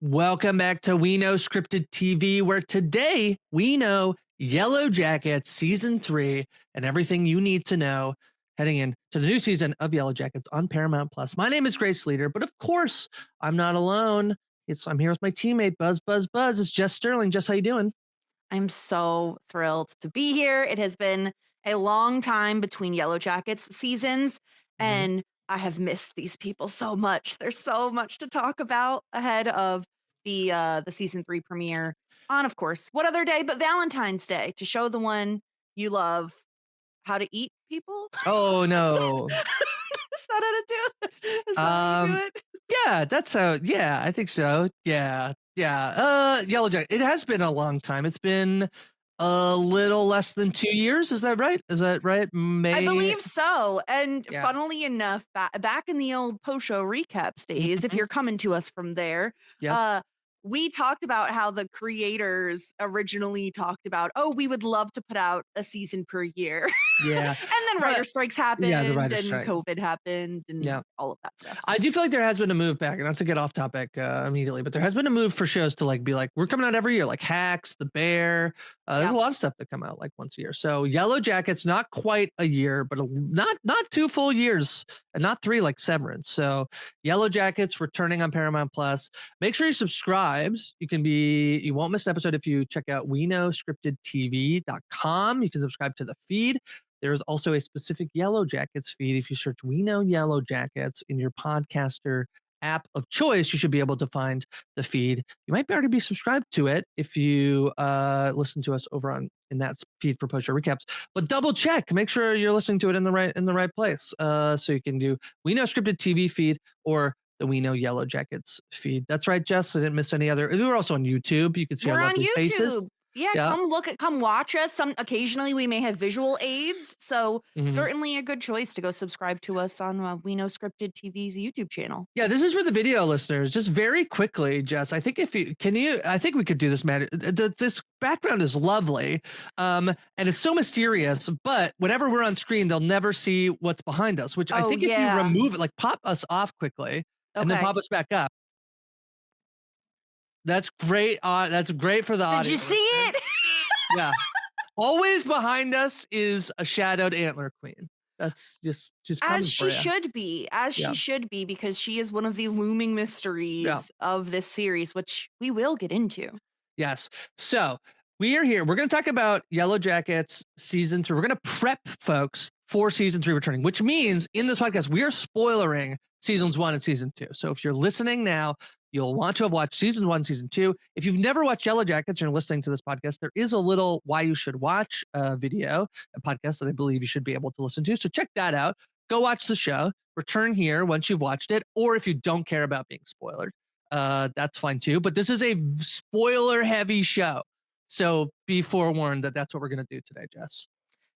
Welcome back to We Know Scripted TV, where today we know Yellowjackets season 3 and everything you need to know heading into the new season of Yellowjackets on Paramount Plus. My name is Grace Leeder, but of course I'm not alone. I'm here with my teammate Buzz. It's Jess Sterling. Jess, how you doing? I'm so thrilled to be here. It has been a long time between Yellow Jackets seasons, Mhm. and I have missed these people so much. There's so much to talk about ahead of the season 3 premiere on, of course, what other day but Valentine's Day to show the one you love how to eat people. Oh Is that no. is that how to do it? Is that how you do Um, it? yeah, that's how. Yeah, I think so. Yeah. Yellowjacket. It has been a long time. It's been a little less than 2 years. Is that right? Is that right? I May. believe so, and Yeah. funnily enough, back in the old post-show recaps days, if Mhm. you're coming to us from there, Yep. uh, we talked about how the creators originally talked about, "Oh, we would love to put out a season per year." Yeah. And then writer But strikes yeah, the happened, writer's and strike. COVID happened, and Yeah. all of that stuff, I so do feel like there has been a move back, not to get off topic immediately, but there has been a move for shows to like be like, we're coming out every year, like Hacks, The Bear. There's a yeah. lot of stuff that come out like once a year. So Yellow Jackets, not quite a year, but not 2 full years, and not 3 like Severance. So Yellow Jackets returning on Paramount Plus. Make sure you subscribe. You won't miss an episode if you check out WeKnowScriptedTV.com. You can subscribe to the feed. There is also a specific Yellow Jackets feed. If you search We Know Yellow Jackets in your podcaster app of choice, you should be able to find the feed. You might already be subscribed to it if you listen to us over on in that feed for post show recaps. But double check, make sure you're listening to it in the right place. So you can do We Know Scripted TV feed or the We Know Yellow Jackets feed. That's right, Jess. I didn't miss any other. We were also on YouTube. You can see our We're on lovely faces. YouTube. Yeah, Yeah. come watch us. Occasionally we may have visual aids, so Mhm. certainly a good choice to go subscribe to us on We Know Scripted TV's YouTube channel. Yeah, this is for the video listeners. Just very quickly, Jess. I think if you can you, I think we could do this, man. This background is lovely, and it's so mysterious. But whenever we're on screen, they'll never see what's behind us. Which I Oh, think if you yeah. remove it, like pop us off quickly, and then Okay. pop us back up. That's great. That's great for the Did you audio see listeners. it? Yeah, always behind us is a shadowed antler queen. That's just As coming for she you. should be, as Yeah, she should be, because she is one of the looming yeah. mysteries of this series, which we will get into. Yes. So we are here. We're going to talk about Yellow Jackets season 3. We're going to prep folks for season 3 returning, which means in this podcast, we are spoilering seasons 1 and season 2. So if you're listening now, you'll want to have watched season 1, season 2. If you've never watched Yellow Jackets and you're listening to this podcast, there is a little why you should watch video, a podcast that I believe you should be able to listen to. So check that out. Go watch the show. Return here once you've watched it, or if you don't care about being spoiled, that's fine too. But this is a spoiler heavy show. So be forewarned that that's what we're going to do today, Jess.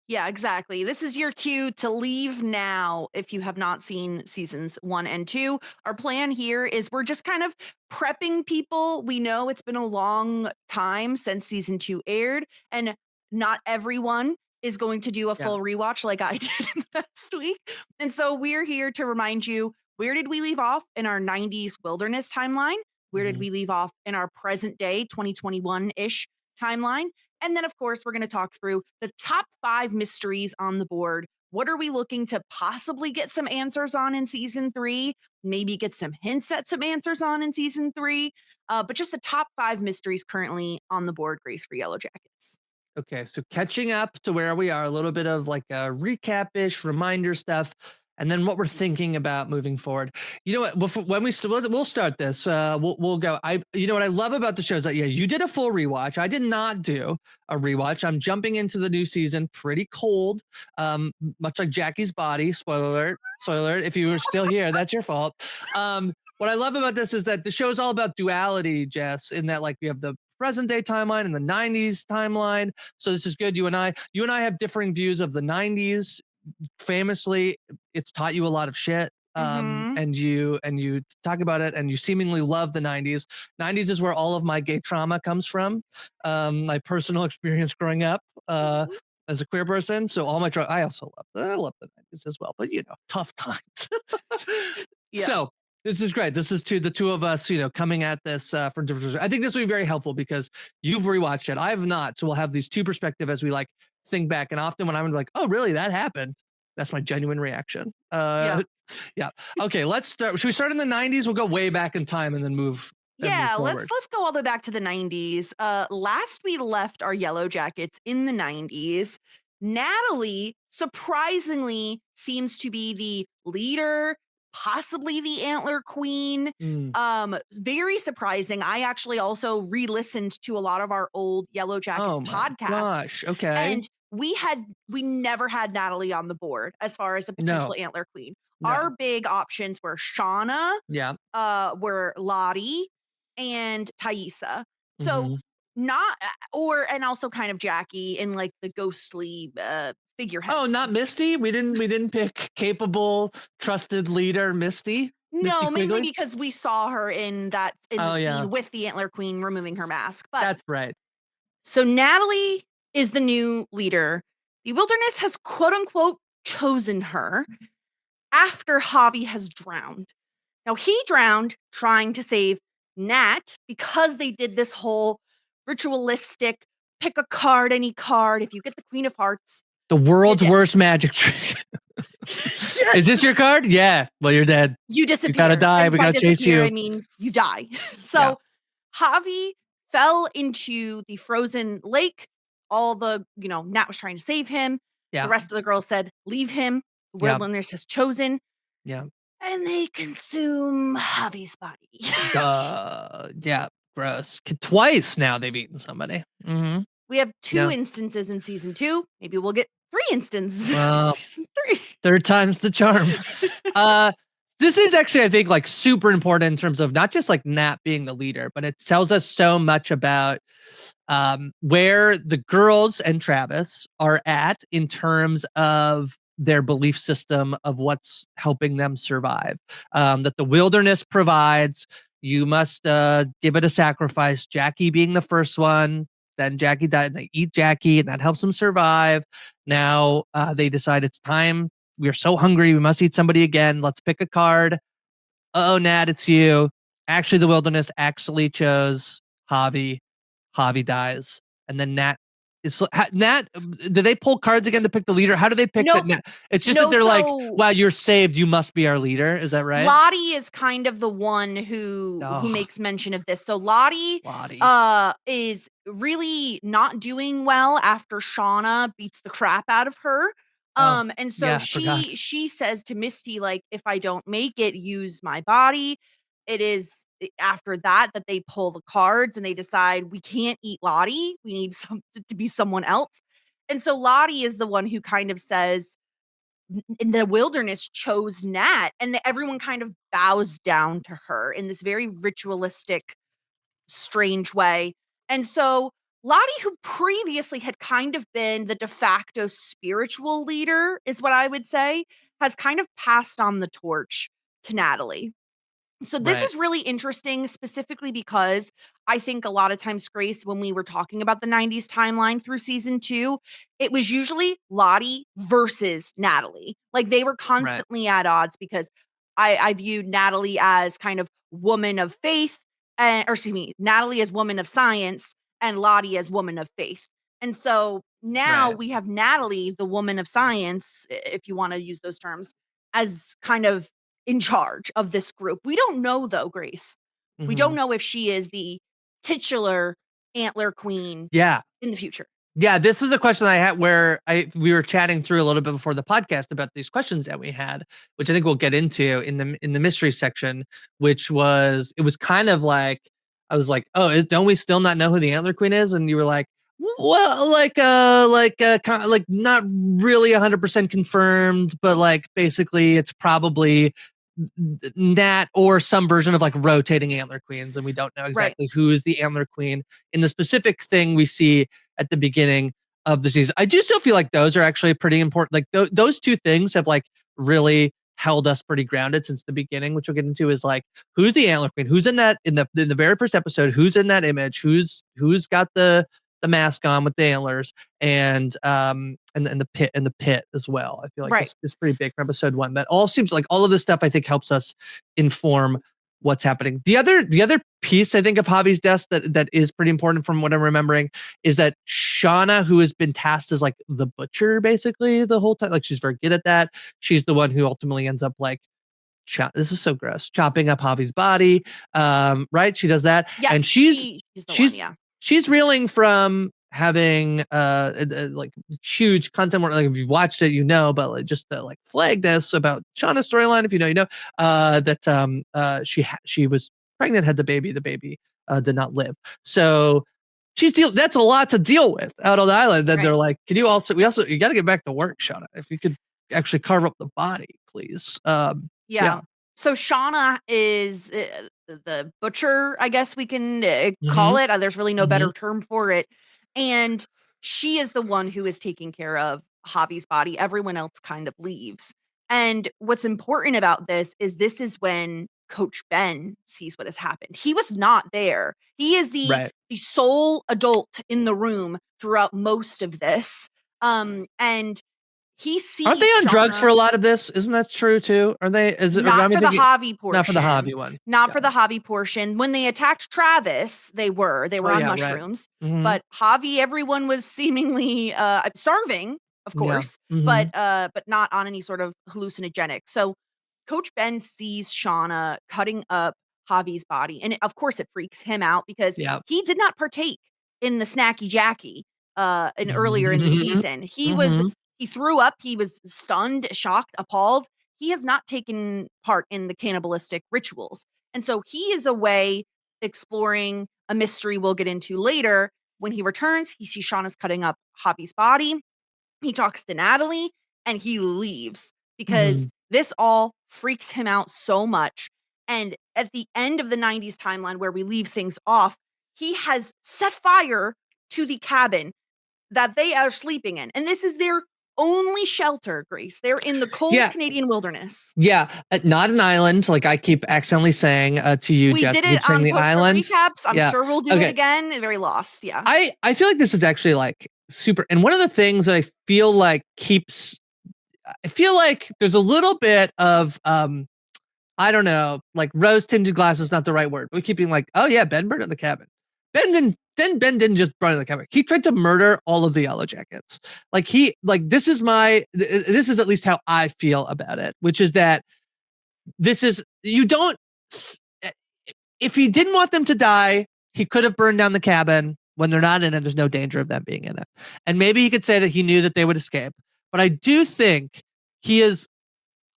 Yeah, exactly. This is your cue to leave now if you have not seen seasons 1 and 2. Our plan here is we're just kind of prepping people. We know it's been a long time since season 2 aired, and not everyone is going to do a Yeah. full rewatch like I did in the past week. And so we're here to remind you, where did we leave off in our 90s wilderness timeline? Where did Mhm. we leave off in our present day 2021 ish timeline? And then, of course, we're going to talk through the top 5 mysteries on the board. What are we looking to possibly get some answers on in season 3? Maybe get some hints at some answers on in season 3. But just the top 5 mysteries currently on the board, Grace, for Yellow Jackets. Okay, so catching up to where we are, a little bit of like a recap-ish reminder stuff, and then what we're thinking about moving forward. You know what? Before, when we'll start this, we'll go. You know what I love about the show is that yeah, you did a full rewatch. I did not do a rewatch. I'm jumping into the new season pretty cold, much like Jackie's body. Spoiler alert! Spoiler alert! If you were still here, that's your fault. What I love about this is that the show is all about duality, Jess. In that, like, we have the present day timeline and the 90s timeline. So this is good. You and I have differing views of the 90s. Famously, it's taught you a lot of shit. Mm-hmm. And you talk about it, and you seemingly love the 90s. 90s is where all of my gay trauma comes from. My personal experience growing up as a queer person. So all my I also love I love the 90s as well, but tough times. Yeah. So This is great. This is the two of us, coming at this from different perspectives. I think this will be very helpful because you've rewatched it. I have not. So we'll have these two perspectives as we like think back. And often when I'm like, oh, really? That happened. That's my genuine reaction. Yeah. Yeah. Okay. Let's start. Should we start in the 90s? We'll go way back in time and then move Yeah, let's forward. let's go all the way back to the 90s. Last we left our Yellow Jackets in the 90s, Natalie surprisingly seems to be the leader, possibly the antler queen. Mm. Very surprising. I actually also re-listened to a lot of our old Yellow Oh Jackets my podcasts, gosh. Okay. and we never had Natalie on the board as far as a potential No, antler queen. no. Our big options were Shauna, Yeah. were Lottie and Thaisa. So Hmm. not or and also kind of Jackie in like the ghostly figurehead Oh, not sense. Misty. We didn't pick capable, trusted leader Misty. Misty No, mainly Quigley. because we saw her in the Oh yeah, scene with the Antler Queen removing her mask. But that's right. so Natalie is the new leader. The wilderness has quote unquote chosen her after Javi has drowned. Now, he drowned trying to save Nat because they did this whole ritualistic pick a card, any card. If you get the Queen of Hearts, The you're world's dead. worst magic trick. Is this your card? Yeah. Well, you're dead. You You gotta disappear. die. And We by gotta chase disappear, I you. mean you die. Yeah. So Javi fell into the frozen lake. All the, Nat was trying to save him. The Yeah. rest of the girls said, leave him. The Yeah. wilderness has chosen. Yeah. And they consume Javi's body. Yeah. Gross. Twice now they've eaten somebody. Hmm. We have 2 Yeah. instances in season 2. Maybe we'll get 3 instances in Well, season 3. third time's the charm. Uh, this is actually, I think, like super important in terms of not just like Nat being the leader, but it tells us so much about where the girls and Travis are at in terms of their belief system of what's helping them survive. That the wilderness provides, you must give it a sacrifice. Jackie being the first one, then Jackie died, and they eat Jackie, and that helps them survive. Now they decide it's time. We're so hungry, we must eat somebody again. Let's pick a card. Oh, Nat, it's you. Actually, the wilderness actually chose Javi. Javi dies, and then Nat is Nat. Do they pull cards again to pick the leader? How do they pick that? Nope. Nat? It's just that No, they're like, so "Wow, you're saved. You must be our leader." Is that right? Lottie is kind of the one who Oh, makes mention of this. So Lottie, Lottie. is really not doing well after Shauna beats the crap out of her. Oh, And so yeah, I forgot. she says to Misty, like, if I don't make it, use my body. It is after that that they pull the cards and they decide we can't eat Lottie. We need some to be someone else. And so Lottie is the one who kind of says, in the wilderness chose Nat, and everyone kind of bows down to her in this very ritualistic, strange way. And so Lottie, who previously had kind of been the de facto spiritual leader, is what I would say, has kind of passed on the torch to Natalie. So this Right, is really interesting specifically because I think a lot of times, Grace, when we were talking about the 90s timeline through season 2, it was usually Lottie versus Natalie. Like they were right, constantly at odds because I viewed Natalie as kind of woman of faith and or excuse me, Natalie as woman of science and Lottie as woman of faith. And so now right. we have Natalie, the woman of science, if you want to use those terms, as kind of in charge of this group. We don't know though, Grace. We don't Hmm. know if she is the titular antler queen Yeah. in the future. Yeah, this is a question I had where we were chatting through a little bit before the podcast about these questions that we had, which I think we'll get into in the mystery section, which was it was kind of like I was like, "Oh, don't we still not know who the Antler Queen is?" And you were like, "Well, kind of like not really 100% confirmed, but like basically it's probably Nat or some version of like rotating Antler Queens, and we don't know Right. exactly who is the Antler Queen in the specific thing we see at the beginning of the season. I do still feel like those are actually pretty important. Like those two things have like really held us pretty grounded since the beginning, which we'll get into is like who's the Antler Queen, who's in that in the very first episode, who's in that image, who's got the the mask on with the antlers, and the pit as well. I feel like Right. this is pretty big for episode 1. That all seems like all of this stuff I think helps us inform what's happening. The other piece I think of Javi's death that is pretty important from what I'm remembering is that Shauna, who has been tasked as like the butcher basically the whole time, like she's very good at that. She's the one who ultimately ends up like this is so gross, chopping up Javi's body. Right? She does that, and Yes, she's she's the one, she's yeah. she's reeling from having like huge content where like if you've watched it, you know, but like, just to like flag this about Shauna's storyline, if you know, you know, that she was pregnant, had the baby did not live. So that's a lot to deal with out on the island. Then Right. they're like, can you you got to get back to work, Shauna. If you could actually carve up the body, please. Yeah. Yeah. So Shauna is the butcher, I guess we can call Mhm. it. There's really no Mhm. better term for it. And she is the one who is taking care of Javi's body. Everyone else kind of leaves. And what's important about this is when Coach Ben sees what has happened. He was not there. He is Right. the sole adult in the room throughout most of this. And he Aren't they sees on drugs for Shauna. a lot of this? Isn't that true too? Are they? Is it? Or Not am I for the thinking? hobby Not for the portion. hobby one. Not for Got the it. hobby portion. When they attacked Travis, they Oh were on yeah. Right. mushrooms, Mhm. but Javi, everyone was seemingly, starving, of Yeah. course, Mhm. but not on any sort of hallucinogenic. So, Coach Ben sees Shauna cutting up Javi's body, and of course, it freaks him out because Yeah. he did not partake in the Snacky Jackie, in earlier in the Mhm. season. Mhm. He threw up, he was stunned, shocked, appalled. He has not taken part in the cannibalistic rituals. And so he is away exploring a mystery we'll get into later. When he returns, he sees Shauna's cutting up Javi's body. He talks to Natalie and he leaves because Mhm. this all freaks him out so much. And at the end of the 90s timeline where we leave things off, he has set fire to the cabin that they are sleeping in. And this is their only shelter, Grace. They're in the cold Yeah. Canadian wilderness. Yeah. Not an island, like I keep accidentally saying to you, We Jess. did I keep it saying on the Post Show island. recaps. I'm Yeah. sure we'll do it Okay. again. Very lost. Yeah. I feel like this is actually like super. And one of the things that I feel like keeps. I feel like there's a little bit of I don't know, like rose tinted glass is not the right word. We keep being like, oh yeah, Ben burned in the cabin. Ben didn't just burn in the cabin. He tried to murder all of the yellow jackets. This is this is at least how I feel about it, which is that this is you don't if he didn't want them to die, he could have burned down the cabin when they're not in it. There's no danger of them being in it. And maybe he could say that he knew that they would escape. But I do think he is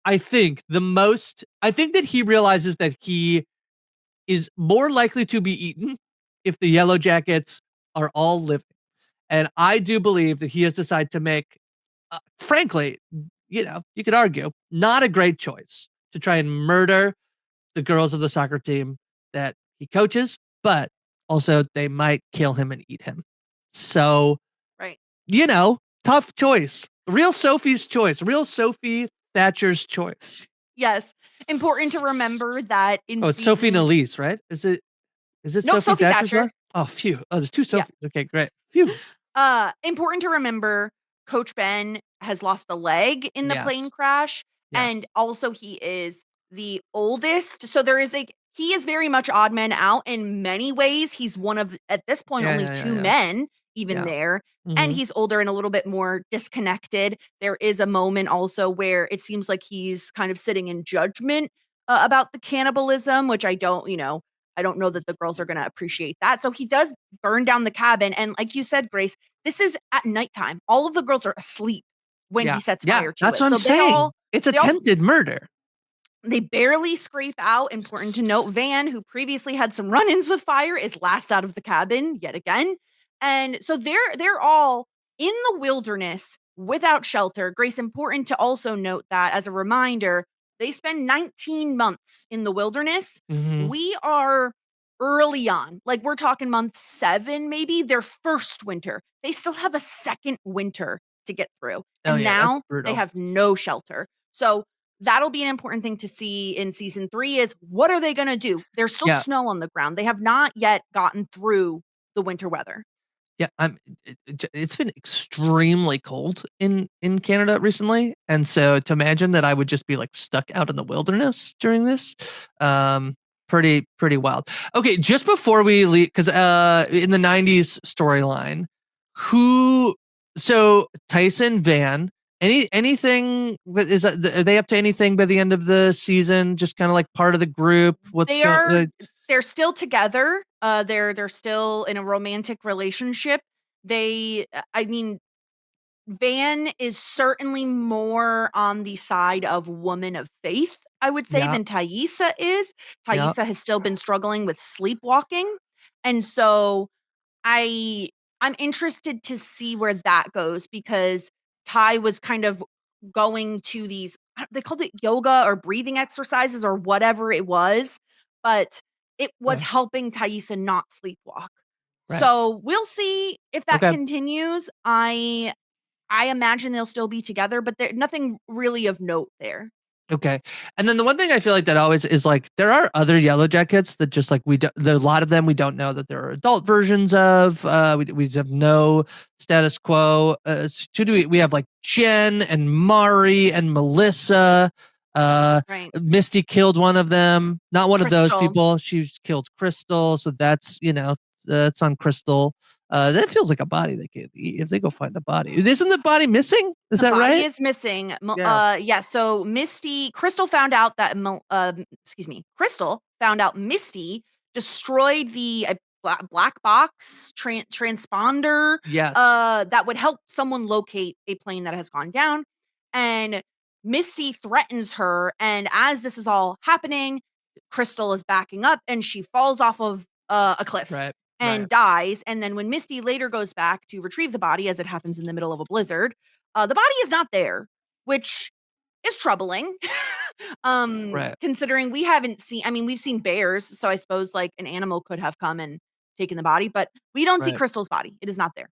I think that he realizes that he is more likely to be eaten if the yellow jackets are all living. And I do believe that he has decided to make, frankly, you could argue, not a great choice to try and murder the girls of the soccer team that he coaches, but also they might kill him and eat him. So, Right. tough choice. Real Sophie's choice. Real Sophie Thatcher's choice. Yes. Important to remember that in Oh, it's Sophie and season Elise, right? Is it Nope, Sophie Sophie Thatcher's Thatcher. left? Oh, phew. Oh, there's two Yeah. Sophies. Okay, great. Phew. Important to remember Coach Ben has lost a leg in the plane Yes. crash, Yes. and also he is the oldest. So there is he is very much odd man out in many ways. He's one of, at this point, Yeah, only yeah, yeah, 2 yeah. men even Yeah. there. And Mhm. he's older and a little bit more disconnected. There is a moment also where it seems like he's kind of sitting in judgment about the cannibalism, which I don't know that the girls are going to appreciate that. So he does burn down the cabin. And like you said, Grace, this is at nighttime. All of the girls are asleep when Yeah. he sets Yeah. fire to That's it. what I'm So saying. It's they all attempted murder. they barely scrape out. Important to note, Van, who previously had some run-ins with fire, is last out of the cabin yet again. And so they're all in the wilderness without shelter. Grace, important to also note that as a reminder, they spend 19 months in the wilderness. Mhm. We are early on. Like we're talking month 7 maybe, their first winter. They still have a second winter to get through. Oh, And yeah, that's now they brutal. have no shelter. So that'll be an important thing to see in season 3 is what are they gonna do? There's still Yeah. snow on the ground. They have not yet gotten through the winter weather. Yeah, it's been extremely cold in Canada recently, and so to imagine that I would just be, like, stuck out in the wilderness during this, um, pretty wild. Okay, just before we leave, because in the '90s storyline, who so Tyson, Van, anything that is are they up to anything by the end of the season? Just kinda like part of the group? What's They going? are they're still together. They're still in a romantic relationship. I mean, Van is certainly more on the side of woman of faith, I would say, Yeah, than Thaisa is. yeah, Thaisa has still been struggling with sleepwalking, and so I I'm interested to see where that goes because Ty was kind of going to these they called it yoga or breathing exercises or whatever it was, but it was yeah, helping Thaisa not sleepwalk. right. So we'll see if that Okay. continues. I imagine they'll still be together, but there nothing really of note there. Okay. And then the one thing I feel like that always is like there are other Yellow Jackets that just like we don't there are a lot of them we don't know that there are adult versions of. We have no status quo. Who do we have like Jen and Mari and Melissa. Uh Right. Misty killed one of them. Not one of those Crystal. people. She's killed Crystal, so that's, that's on Crystal. That feels like a body they could eat if they go find a body. Isn't the body missing? Is The that body right? is missing. Yeah. Yeah, so Crystal found out that excuse me, Crystal found out Misty destroyed the black box transponder Yes. that would help someone locate a plane that has gone down. And Misty threatens her. And as this is all happening, Crystal is backing up and she falls off of a cliff Right. Right. and dies. And then when Misty later goes back to retrieve the body, as it happens in the middle of a blizzard, the body is not there, which is troubling. Right. Considering we haven't seen I mean, we've seen bears, so I suppose, like, an animal could have come and taken the body, but we don't see Right. Crystal's body. It is not there.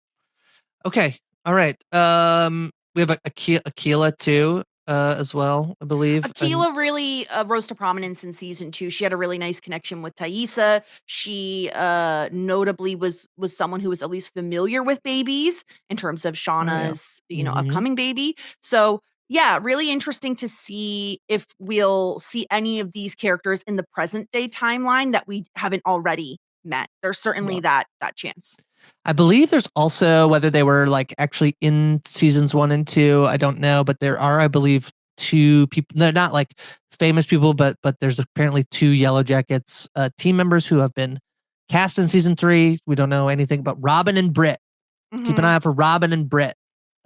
Okay. All right. We have Aquila too, as well, I believe. And Akila really, rose to prominence in season 2. She had a really nice connection with Thaisa. She, notably was someone who was at least familiar with babies in terms of oh yeah. Shauna's, Hmm. upcoming baby. So, yeah, really interesting to see if we'll see any of these characters in the present day timeline that we haven't already met. There's certainly Yeah. that chance. I believe there's also whether they were like actually in seasons 1 and 2, I don't know, but there are, I believe, two people. They're not like famous people, but there's apparently two Yellow Jackets team members who have been cast in season 3. We don't know anything about Robin and Britt. Keep an eye Mhm. out for Robin and Britt.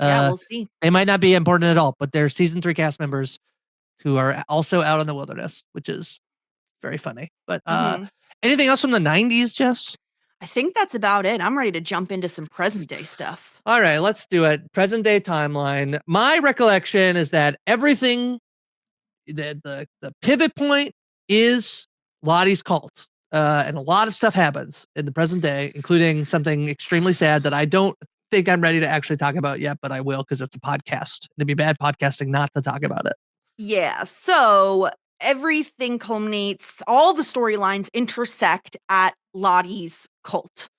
Yeah, Uh, we'll see. they might not be important at all, but they're season 3 cast members who are also out in the wilderness, which is very funny. But Mhm. anything else from the '90s, Jess? I think that's about it. I'm ready to jump into some present day stuff. All right, let's do it. Present day timeline. My recollection is that everything, the pivot point is Lottie's cult. And a lot of stuff happens in the present day, including something extremely sad that I don't think I'm ready to actually talk about yet, but I will because it's a podcast. It'd be bad podcasting not to talk about it. Yeah, so everything culminates, all the storylines intersect at Lottie's cult.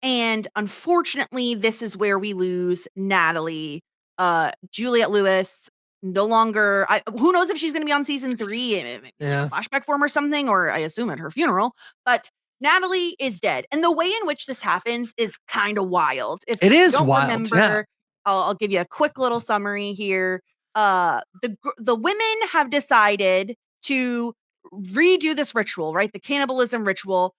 And unfortunately, this is where we lose Natalie. Juliette Lewis no longer who knows if she's going to be on season 3, maybe in Yeah. flashback form or something, or I assume at her funeral, but Natalie is dead. And the way in which this happens is kind of wild. If It you is don't wild. Yeah. remember, I'll give you a quick little summary here. The women have decided to redo this ritual, right? The cannibalism ritual.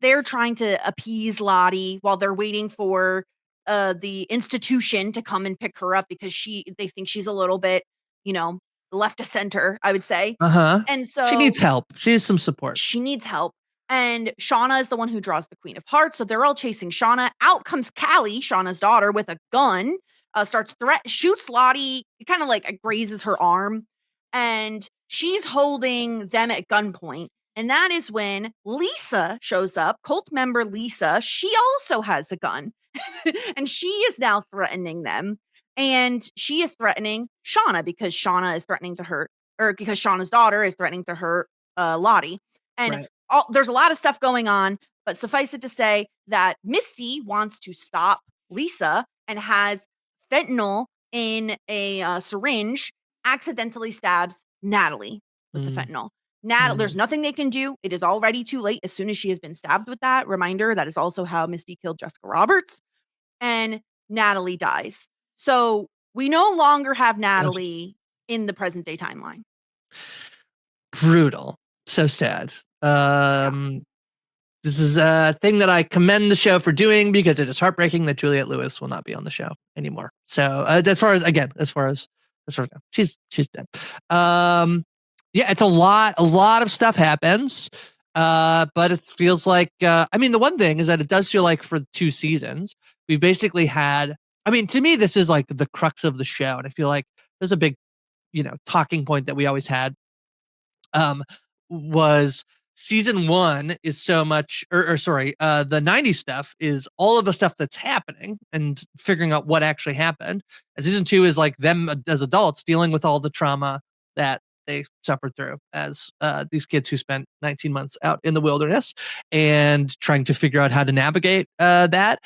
They're trying to appease Lottie while they're waiting for, the institution to come and pick her up because they think she's a little bit, you know, left of center, I would say. Uh-huh. And She so needs help. She needs some support. she needs help. And Shauna is the one who draws the Queen of Hearts. So they're all chasing Shauna. Out comes Callie, Shauna's daughter, with a gun, shoots Lottie, kind of like grazes her arm. And she's holding them at gunpoint. And that is when Lisa shows up, cult member Lisa. She also has a gun. And she is now threatening them. And she is threatening Shauna because Shauna is threatening to hurt, or because Shauna's daughter is threatening to hurt Lottie. And Right. there's a lot of stuff going on, But suffice it to say that Misty wants to stop Lisa and has fentanyl in a syringe, accidentally stabs Natalie with the Mm, fentanyl. There's mm. nothing they can do. It is already too late as soon as she has been stabbed with that. Reminder, that is also how Misty killed Jessica Roberts. And Natalie dies. So we no longer have Ugh, Natalie in the present day timeline. brutal. So sad. Yeah. This is a thing that I commend the show for doing because it is heartbreaking that Juliette Lewis will not be on the show anymore. So as far as again, as far as she's dead. Yeah, it's a lot of stuff happens. But it feels like I mean the one thing is that it does feel like for 2 seasons, we've basically had I mean, to me, this is like the crux of the show. And I feel like there's a big, talking point that we always had um, was season one is so much, or sorry, the 90s stuff is all of the stuff that's happening and figuring out what actually happened. And season two is like them as adults dealing with all the trauma that they suffered through as these kids who spent 19 months out in the wilderness and trying to figure out how to navigate that.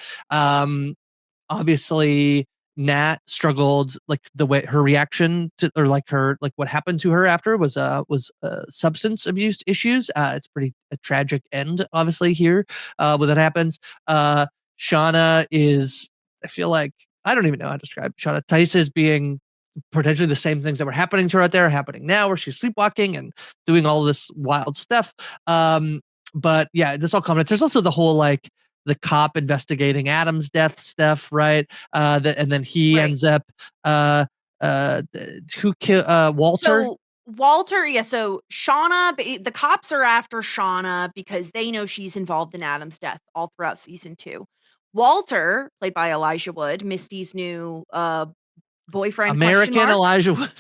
Obviously Nat struggled like the way her reaction to or like her like what happened to her after was substance abuse issues. It's pretty a tragic end obviously here when that happens. Shauna is I feel like I don't even know how to describe Shauna. Tice is being potentially the same things that were happening to her out there are happening now where she's sleepwalking and doing all this wild stuff. But yeah, this all comes. There's also the whole like the cop investigating Adam's death stuff, right? And then he Right. ends up who killed Walter. So Walter, yeah. So Shauna, the cops are after Shauna because they know she's involved in Adam's death all throughout season two. Walter, played by Elijah Wood, Misty's new boyfriend question American mark. Elijah Wood.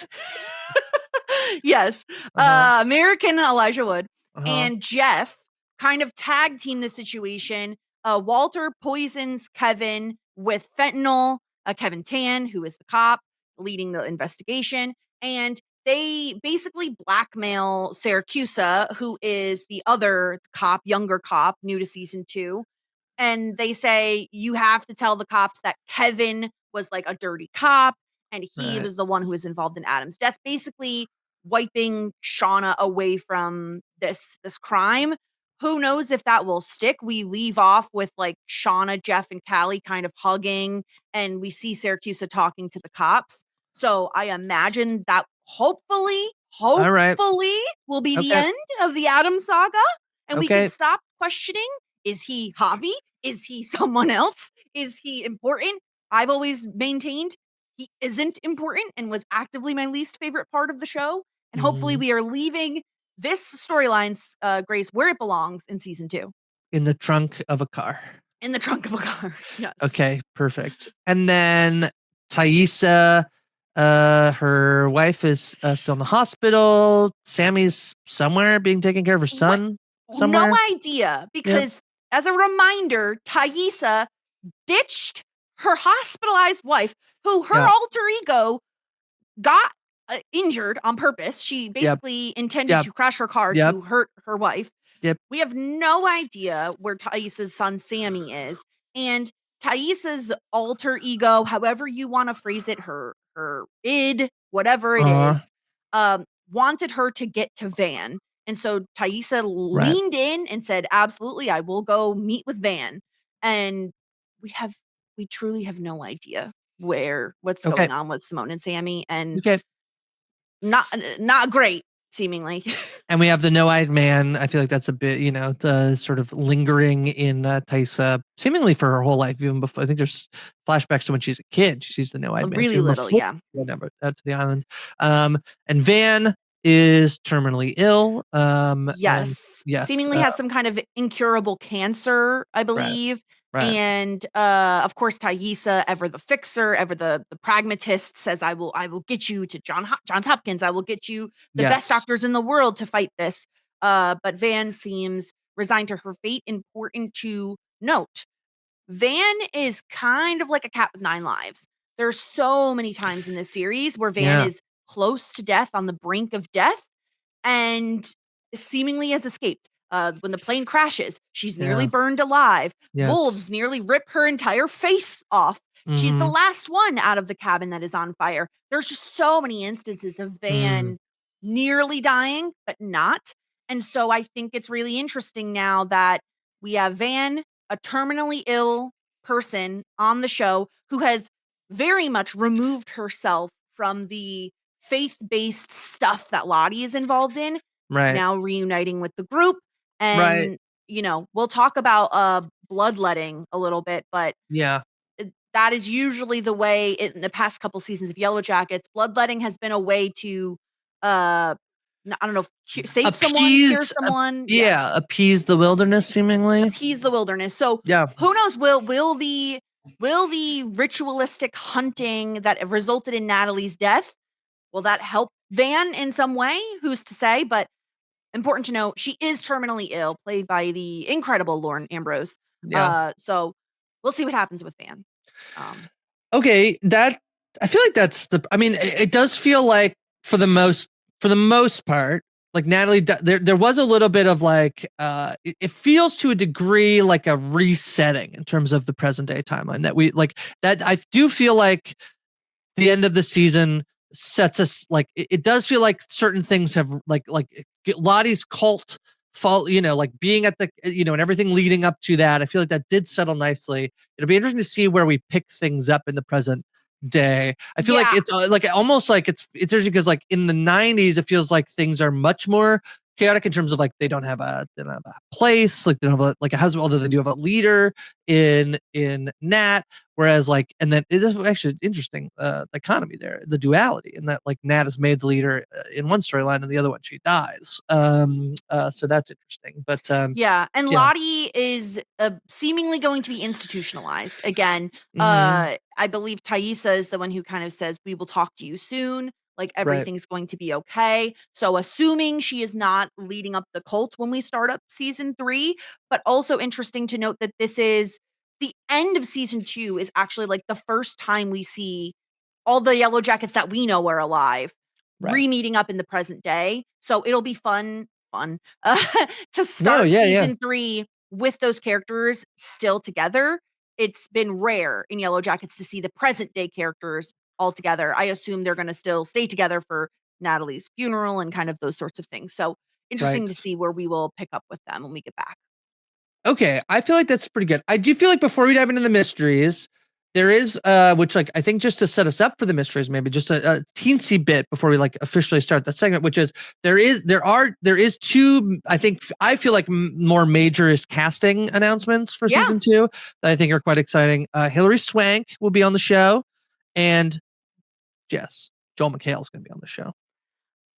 Yes, Uh-huh. American Elijah Wood Uh-huh. and Jeff kind of tag team the situation. Walter poisons Kevin with fentanyl. Kevin Tan, who is the cop leading the investigation, and they basically blackmail Syracusa, who is the other cop, younger cop, new to season two, and they say, "You have to tell the cops that Kevin was, like, a dirty cop, and he Right. was the one who was involved in Adam's death," basically wiping Shauna away from this crime. Who knows if that will stick? We leave off with, like, Shauna, Jeff, and Callie kind of hugging, and we see Syracusa talking to the cops. So, I imagine that All right. hopefully will be the Okay. end of the Adams saga, and we can Okay. stop questioning, is he Javi? Is he someone else? Is he important? I've always maintained he isn't important and was actively my least favorite part of the show. And hopefully, Mhm. we are leaving this storyline, Grace, where it belongs in season two, In the trunk of a car. in the trunk of a car. Yes. Okay, perfect. And then Thaisa, her wife is still in the hospital. Sammy's somewhere being taken care of her What? son No somewhere. idea. Yep. Because as a reminder, Thaisa ditched her hospitalized wife, who her Yeah. alter ego got, injured on purpose. She Yep. basically intended Yep. to crash her car Yep. to hurt her wife. Yep. We have no idea where Thaisa's son Sammy is, and Thaisa's alter ego, however you wanna phrase it, her id, whatever it Uh, is, wanted her to get to Van, and so Thaisa right. leaned in and said, "Absolutely, I will go meet with Van," and we have we truly have no idea what's Okay. going on with Simone and Sammy, and Okay. not great, seemingly. And we have the no-eyed man. I feel like that's a bit, the sort of lingering in Thaisa, seemingly for her whole life, even before. I think there's flashbacks to when she's a kid. She sees the no-eyed man, so Really even little, before yeah. she went out to the island. And Van is terminally ill. And Yes, yes, seemingly has some kind of incurable cancer, I right, believe, right, and, of course, Thaisa, ever the fixer, ever the pragmatist, says, "I will get you to Johns Hopkins, I will get you the best yes, doctors in the world to fight this," but Van seems resigned to her fate. Important to note, Van is kind of like a cat with 9 lives. There's so many times in this series where Van yeah, is close to death, on the brink of death, and seemingly has escaped. When the plane crashes, she's nearly Yeah. burned alive. Yes. Wolves nearly rip her entire face off. She's the Mhm. last one out of the cabin that is on fire. There's just so many instances of Mm. Van nearly dying, but not. And so I think it's really interesting now that we have Van, a terminally ill person on the show who has very much removed herself from the faith-based stuff that Lottie is involved in, Right. now reuniting with the group. Right. And, we'll talk about bloodletting a little bit, but Yeah. that is usually the way in the past couple seasons of Yellow Jackets. Bloodletting has been a way to, I don't know, save someone, cure Appease someone. Yeah, yeah, appease the wilderness seemingly. appease the wilderness. So Yeah. who knows? Will the ritualistic hunting that resulted in Natalie's death, will that help Van in some way? Who's to say? But important to know, she is terminally ill, played by the incredible Lauren Ambrose. Yeah. So we'll see what happens with Van. Um, Okay, that I feel like that's the I mean, it does feel like for the most part, like Natalie there was a little bit of like it feels to a degree like a resetting in terms of the present day timeline that we like that I do feel like the end of the season sets us like it does feel like certain things have Lottie's cult fall, like being at the and everything leading up to that. I feel like that did settle nicely. It'll be interesting to see where we pick things up in the present day. I feel like yeah, it's like almost like it's interesting because like in the 90s it feels like things are much more chaotic in terms of like they don't have a place, like they don't have a husband, although they do have a leader in Nat. Whereas like, and then it is actually interesting, the economy there, the duality, and that like Nat is made the leader in one storyline, and the other one she dies. So that's interesting. But yeah, and yeah, Lottie is seemingly going to be institutionalized again. hmm I believe Thaisa is the one who kind of says, "We will talk to you soon." Like right, everything's going to be okay. So, assuming she is not leading up the cult when we start up season 3, but also interesting to note that this is the end of season 2 is actually like the first time we see all the Yellow Jackets that we know are alive right. re-meeting up in the present day. So it'll be fun uh, to No, start yeah, yeah, season 3 with those characters still together. It's been rare in Yellow Jackets to see the present day characters all together. I assume they're going to still stay together for Natalie's funeral and kind of those sorts of things. So interesting right. to see where we will pick up with them when we get back. Okay, I feel like that's pretty good. I do feel like before we dive into the mysteries, there is which like I think just to set us up for the mysteries, maybe just a teensy bit before we like officially start that segment, which is there is two I feel like more major casting announcements for Yeah, season 2 that I think are quite exciting. Hilary Swank will be on the show, and Jess Joel McHale is going to be on the show.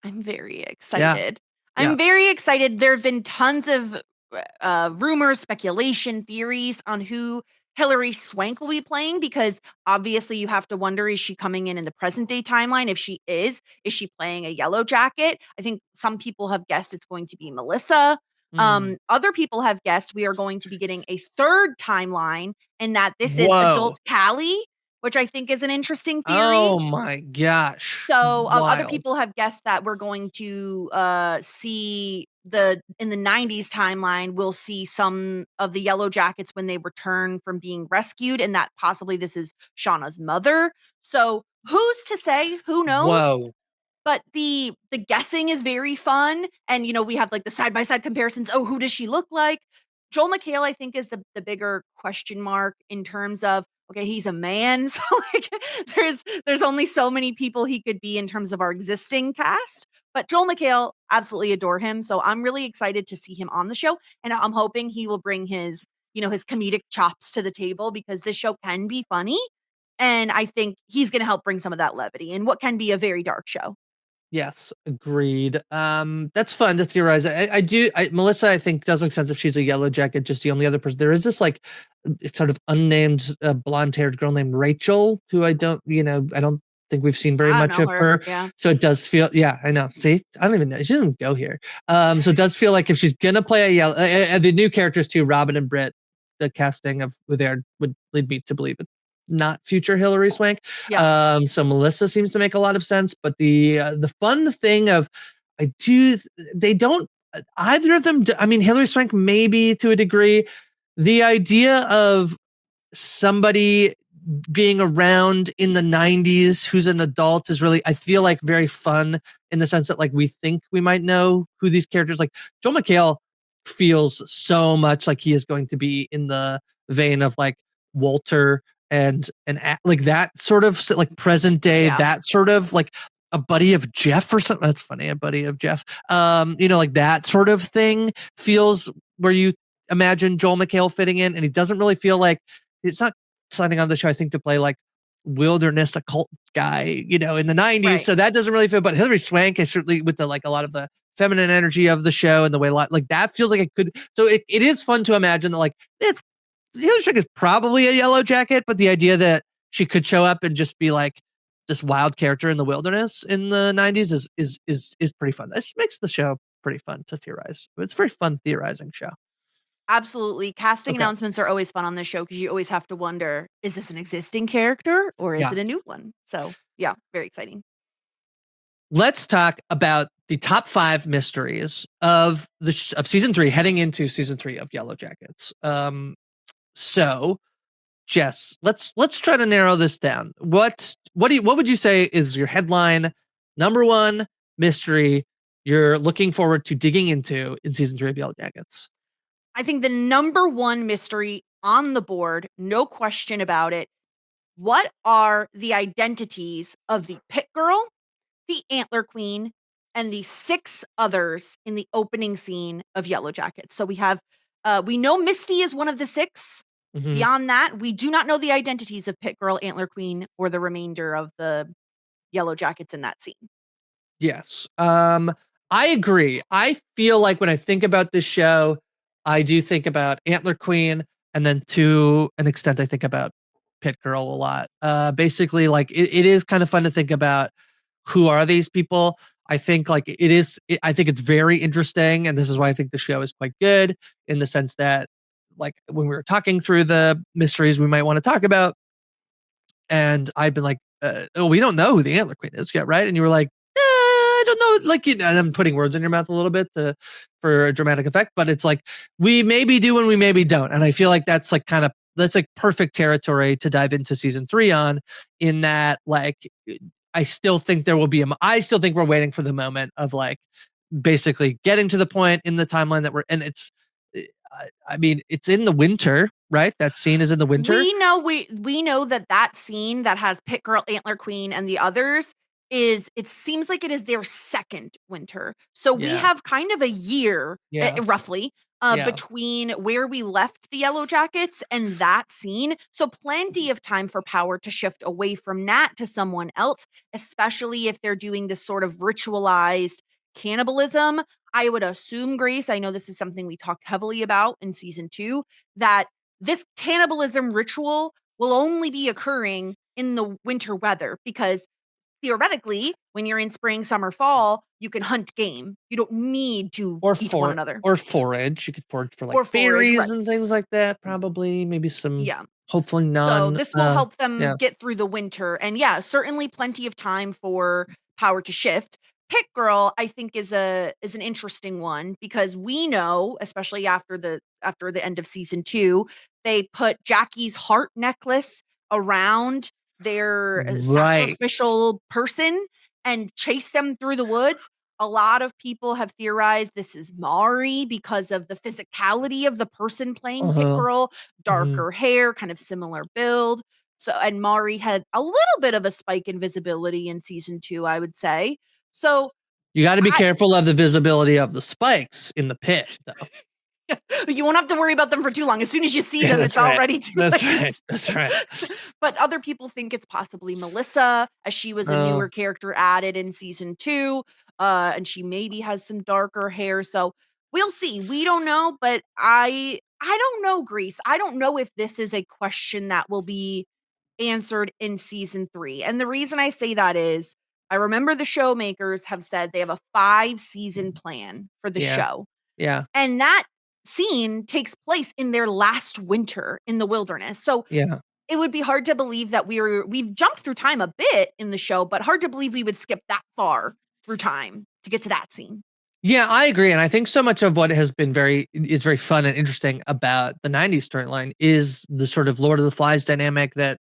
I'm very Yeah, excited. yeah. I'm very excited. There have been tons of rumors, speculation, theories on who Hilary Swank will be playing because obviously you have to wonder, is she coming in the present day timeline? If she is she playing a yellow jacket? I think some people have guessed it's going to be Melissa. Mm. Other people have guessed we are going to be getting a third timeline and that this is Whoa. adult Callie, which I think is an interesting theory. Oh my gosh. So, other Wild. people have guessed that we're going to, see the in the '90s timeline, we'll see some of the Yellow Jackets when they return from being rescued, and that possibly this is Shauna's mother. So, who's to say? Who knows? Whoa. But the guessing is very fun, and, we have, like, the side-by-side comparisons, "Oh, who does she look like?" Joel McHale, I think, is the bigger question mark in terms of, okay, he's a man, so, like, there's only so many people he could be in terms of our existing cast, but Joel McHale, absolutely adore him, so I'm really excited to see him on the show, and I'm hoping he will bring his comedic chops to the table because this show can be funny, and I think he's gonna help bring some of that levity in what can be a very dark show. Yes, agreed. That's fun to theorize. Melissa, I think does make sense if she's a yellow jacket, just the only other person. There is this like sort of unnamed blonde-haired girl named Rachel, who I don't think we've seen very I don't much know of her, her. yeah. So it does feel, yeah, I know. See, I don't even know. She doesn't go here. So it does feel like if she's gonna play a yellow, and the new characters too, Robin and Britt, the casting of who they are would lead me to believe it's not future Hillary Swank. Yeah. So Melissa seems to make a lot of sense, but the fun thing of I do they don't either of them. I mean, Hillary Swank maybe to a degree. The idea of somebody being around in the 90s who's an adult is really, I feel like, very fun in the sense that like we think we might know who these characters like. Joel McHale feels so much like he is going to be in the vein of like Walter and like that sort of like present day, Yeah. that sort of like a buddy of Jeff or something. That's funny, a buddy of Jeff. Like that sort of thing feels where you imagine Joel McHale fitting in, and he doesn't really feel like it's not signing on the show, I think, to play like wilderness occult guy, in the 90s. Right. So that doesn't really fit. But Hillary Swank is certainly with the like a lot of the feminine energy of the show and the way like that feels like it could. So it is fun to imagine that like it's Hillary Swank is probably a yellow jacket, but the idea that she could show up and just be like this wild character in the wilderness in the 90s is pretty fun. This makes the show pretty fun to theorize. It's a very fun theorizing show. Absolutely. Casting Okay. announcements are always fun on this show because you always have to wonder, is this an existing character or is Yeah. it a new one? So, yeah, very exciting. Let's talk about the top 5 mysteries of of season 3, heading into season 3 of Yellow Jackets. So Jess, let's try to narrow this down. What would you say is your headline number 1 mystery you're looking forward to digging into in season 3 of Yellow Jackets? I think the number one mystery on the board, no question about it. What are the identities of the pit girl, the antler queen, and the 6 others in the opening scene of Yellow Jackets? So we know Misty is one of the 6. Mhm. Beyond that, we do not know the identities of pit girl, antler queen, or the remainder of the Yellow Jackets in that scene. Yes. I agree. I feel like when I think about this show, I do think about Antler Queen, and then to an extent, I think about Pit Girl a lot. Basically, like it is kind of fun to think about who are these people. I think like it is. I think it's very interesting, and this is why I think the show is quite good in the sense that, like when we were talking through the mysteries we might want to talk about, and I've been like, "Oh, we don't know who the Antler Queen is yet, right?" And you were like, I don't know, like, and I'm putting words in your mouth a little bit for a dramatic effect, but it's like we maybe do and we maybe don't, and I feel like that's like that's like perfect territory to dive into season 3 on. In that, like, I still think there will be I still think we're waiting for the moment of like basically getting to the point in the timeline that we're, and it's, I mean, it's in the winter, right? That scene is in the winter. We know that scene that has Pit Girl, Antler Queen, and the others it seems like it is their second winter. So we Yeah, have kind of a year, yeah, roughly, yeah. between where we left the Yellow Jackets and that scene. So plenty of time for power to shift away from Nat to someone else, especially if they're doing this sort of ritualized cannibalism. I would assume, Grace, I know this is something we talked heavily about in season 2, that this cannibalism ritual will only be occurring in the winter weather because theoretically, when you're in spring, summer, fall, you can hunt game. You don't need to Or eat one for another or forage. You could forage for like or forage, berries right? and things like that, probably. Maybe some, Yeah. hopefully So none. this will help them Yeah. get through the winter. And yeah, certainly plenty of time for power to shift. Pit Girl, I think, is an interesting one because we know, especially after the end of season 2, they put Jackie's heart necklace around their Right. sacrificial person and chase them through the woods. A lot of people have theorized this is Mari because of the physicality of the person playing Pit Uh-huh. Girl, Mhm. darker hair, kind of similar build. So, and Mari had a little bit of a spike in visibility in season 2, I would say. So, You gotta be I careful of the visibility of the spikes in the pit, though. you won't have to worry about them for too long. As soon as you see Yeah, them, that's it's right. already too That's right. late. That's right. But other people think it's possibly Melissa, as she was a Uh, newer character added in season 2, and she maybe has some darker hair. So we'll see. We don't know, but I don't know, Grease. I don't know if this is a question that will be answered in season 3. And the reason I say that is I remember the show makers have said they have a 5-season plan for the yeah. show. Yeah. And that scene takes place in their last winter in the wilderness. So Yeah. it would be hard to believe that we've jumped through time a bit in the show, but hard to believe we would skip that far through time to get to that scene. Yeah, I agree, and I think so much of what has been very fun and interesting about the '90s storyline is the sort of Lord of the Flies dynamic that,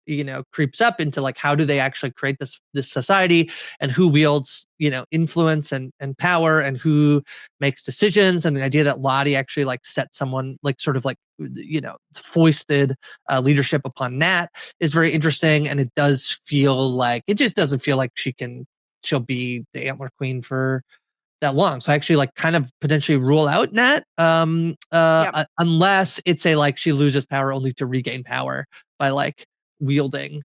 creeps up into, like, how do they actually create this society, and who wields, influence and power, and who makes decisions, and the idea that Lottie actually, like, set someone, like, sort of, like, foisted, leadership upon Nat is very interesting, and it just doesn't feel like she'll be the Antler Queen for that long. So I actually like kind of potentially rule out Nat, Yep. unless it's a like she loses power only to regain power by like wielding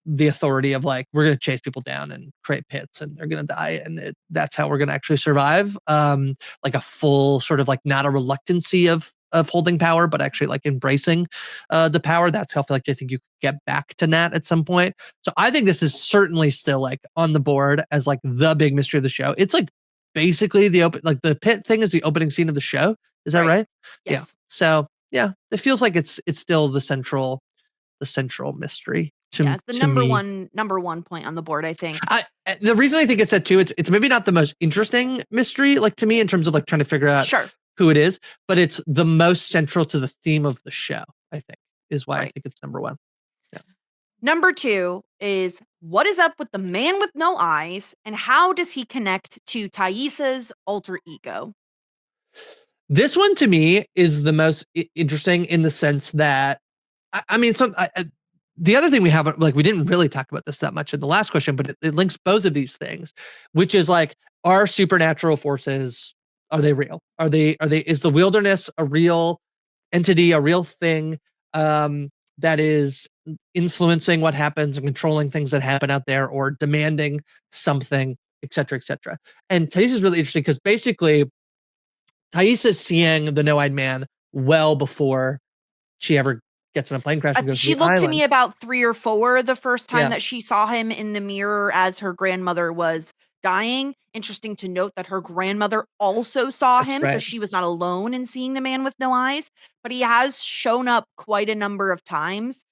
the authority of like we're gonna chase people down and create pits and they're gonna die and that's how we're gonna actually survive. Like a full sort of like not a reluctancy of holding power, but actually like embracing the power. That's how I feel like I think you could get back to Nat at some point. So I think this is certainly still like on the board as like the big mystery of the show. It's like basically the pit thing is the opening scene of the show. Is that Right. right? Yeah. Yes. So yeah, it feels like it's still the central mystery Yeah, to it's the to me. number one point on the board, I think. The reason I think it's that too, it's maybe not the most interesting mystery, like to me, in terms of like trying to figure out Sure. who it is, but it's the most central to the theme of the show. I think is why I Right. think it's number one. Yeah. Number 2 is what is up with the man with no eyes and how does he connect to Thaisa's alter ego? This one to me is the most interesting in the sense that I mean, the other thing we haven't like we didn't really talk about this that much in the last question, but it links both of these things, which is like, are supernatural forces are they real? Are they is the wilderness a real entity, a real thing that is influencing what happens and controlling things that happen out there, or demanding something, et cetera, et cetera. And Taste is really interesting because basically Thais is seeing the no-eyed man well before she ever gets in a plane crash and goes to She the looked to me island. about 3 or 4 the first time Yeah, that she saw him in the mirror as her grandmother was dying. Interesting to note that her grandmother also saw that's him, so right. she was not alone in seeing the man with no eyes, but he has shown up quite a number of times.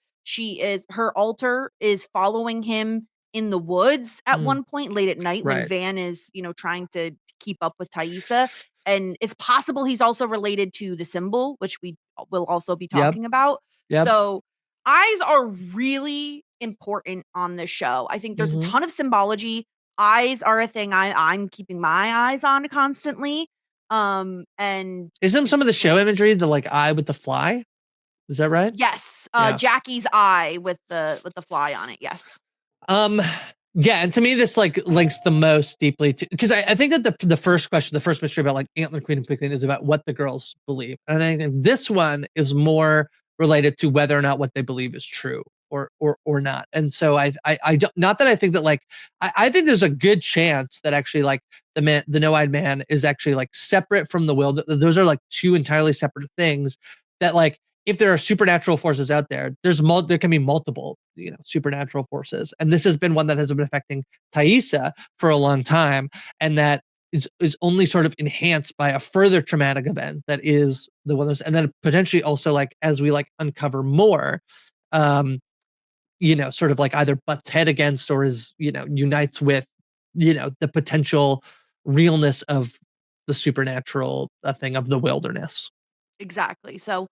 Her altar is following him in the woods at Mm, one point late at night when right. Van is, trying to keep up with Thaisa, and it's possible he's also related to the symbol, which we will also be Yep, talking about. yep. So, eyes are really important on this show. I think there's a Mhm. ton of symbology. Eyes are a thing I'm keeping my eyes on constantly. And Isn't some of the show imagery the, like, eye with the fly? Is that right? yes, Yeah. Jackie's eye with the fly on it. Yes. Um, yeah, and to me, this like links the most deeply to because I think that the first question, the first mystery about like Antler Queen and Picklin is about what the girls believe, and I think this one is more related to whether or not what they believe is true or not. And so I don't not that I think that like I think there's a good chance that actually like the no-eyed man is actually like separate from the will. Those are like two entirely separate things that like if there are supernatural forces out there, there can be multiple, supernatural forces, and this has been one that has been affecting Thaisa for a long time, and that is only sort of enhanced by a further traumatic event that is the wilderness, and then potentially also like as we like uncover more, um, sort of like either butts head against or is unites with the potential realness of the supernatural thing of the wilderness. Exactly. So,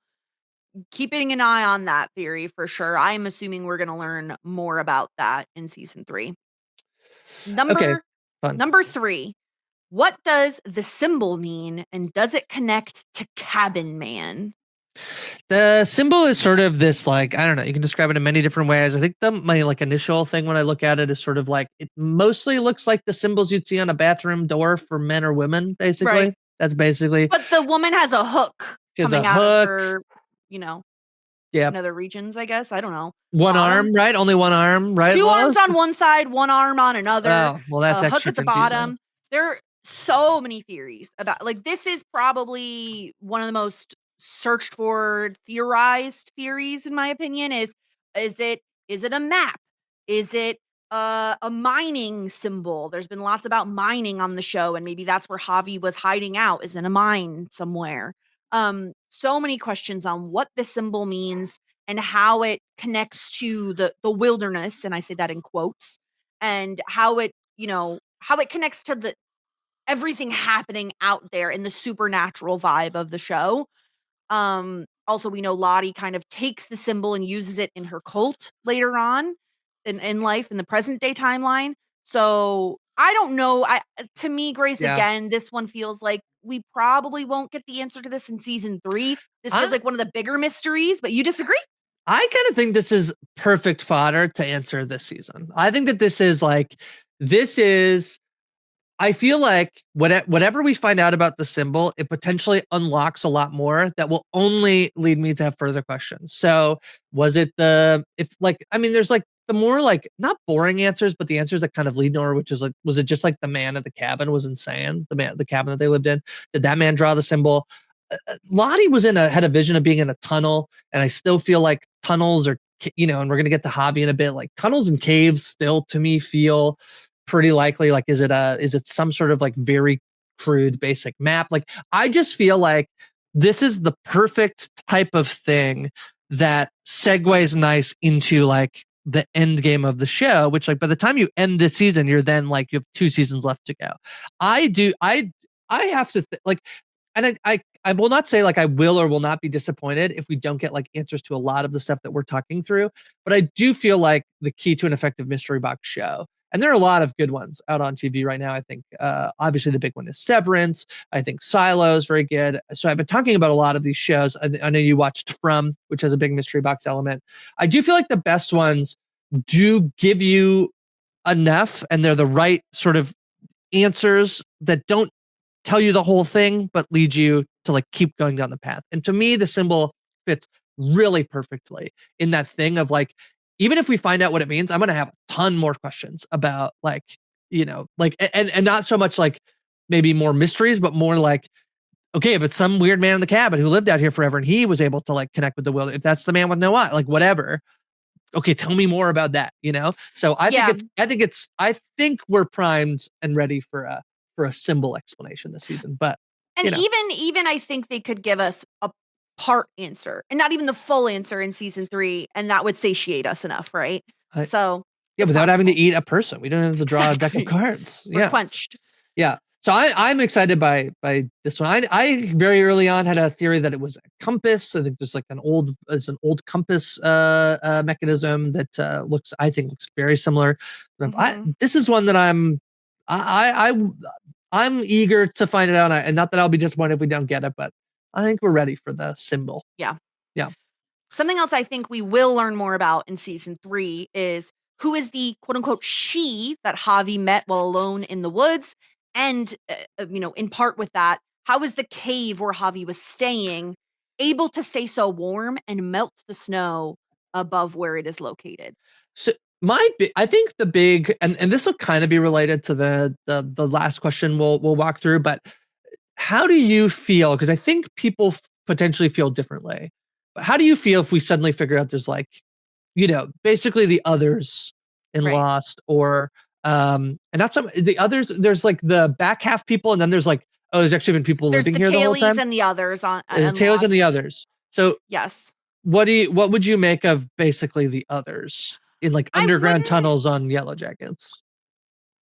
keeping an eye on that theory for sure. I'm assuming we're going to learn more about that in season 3. Okay, Number fun. number 3. What does the symbol mean and does it connect to Cabin Man? The symbol is sort of this like I don't know, you can describe it in many different ways. I think my like initial thing when I look at it is sort of like it mostly looks like the symbols you'd see on a bathroom door for men or women, Right. basically. That's basically But the woman has a hook is a coming out of hook. her, you know, Yeah, nether regions, I guess. I don't know. one Bottom. arm, right? Only one arm, right, 2 Lois? arms on one side, 1 arm on another, Oh, well, that's a hook extra at the confusing. bottom. There are so many theories about like, this is probably one of the most searched for, theorized theories, in my opinion, is it is it a map? Is it a mining symbol? There's been lots about mining on the show, and maybe that's where Javi was hiding out, is in a mine somewhere. So many questions on what this symbol means and how it connects to the wilderness, and I say that in quotes, and how it, how it connects to everything happening out there in the supernatural vibe of the show. Also, we know Lottie kind of takes the symbol and uses it in her cult later on in life in the present day timeline. So I don't know. To me, Grace, Yeah. again, this one feels like we probably won't get the answer to this in season 3. This feels I like one of the bigger mysteries, but you disagree? I kind of think this is perfect fodder to answer this season. I think that this is I feel like whatever we find out about the symbol, it potentially unlocks a lot more that will only lead me to have further questions. So, was it the if like I mean, there's like the more like not boring answers, but the answers that kind of lead nowhere, which is like, was it just like the man at the cabin was insane? The cabin that they lived in. Did that man draw the symbol? Lottie had a vision of being in a tunnel, and I still feel like tunnels are, and we're gonna get to Javi in a bit. Like tunnels and caves still to me feel pretty likely. Like, is it some sort of like very crude basic map? Like, I just feel like this is the perfect type of thing that segues nice into like the end game of the show, which like by the time you end this season, you're then like you have 2 seasons left to go. I do I have to like and I will not say like I will or will not be disappointed if we don't get like answers to a lot of the stuff that we're talking through, but I do feel like the key to an effective mystery box show, and there are a lot of good ones out on TV right now. I think obviously the big one is Severance. I think Silo is very good. So I've been talking about a lot of these shows. I know you watched From, which has a big mystery box element. I do feel like the best ones do give you enough, and they're the right sort of answers that don't tell you the whole thing, but lead you to like keep going down the path. And to me, the symbol fits really perfectly in that thing of like, even if we find out what it means, I'm gonna have a ton more questions about like, like and not so much like maybe more mysteries, but more like, okay, if it's some weird man in the cabin who lived out here forever and he was able to like connect with the world, if that's the man with no eye, like whatever. Okay, tell me more about that. So Yeah. I think we're primed and ready for a symbol explanation this season. But And you know, even I think they could give us a part answer and not even the full answer in season 3, and that would satiate us enough, right? I, So, yeah, it's without having to possible. eat a person, we don't have to draw a deck of Exactly. cards. We're Yeah, quenched. yeah. So I'm excited by this one. I very early on had a theory that it was a compass. I think there's like it's an old compass mechanism that looks very similar. Mhm. This is one that I'm eager to find it out, and not that I'll be disappointed if we don't get it, but I think we're ready for the symbol. Yeah. Yeah. Something else I think we will learn more about in season 3 is who is the quote unquote she that Javi met while alone in the woods. And, in part with that, how is the cave where Javi was staying able to stay so warm and melt the snow above where it is located? So I think the big and this will kind of be related to the last question we'll walk through, but how do you feel? Because I think people potentially feel differently. But how do you feel if we suddenly figure out there's like, basically the others in Right. Lost, or and not some the others, there's like the back half people, and then there's like, oh, there's actually been people There's living the here the whole tailies time. and the others There's on Taylors and the Lost. others. So Yes. what would you make of basically the others in like I underground wouldn't tunnels on Yellowjackets?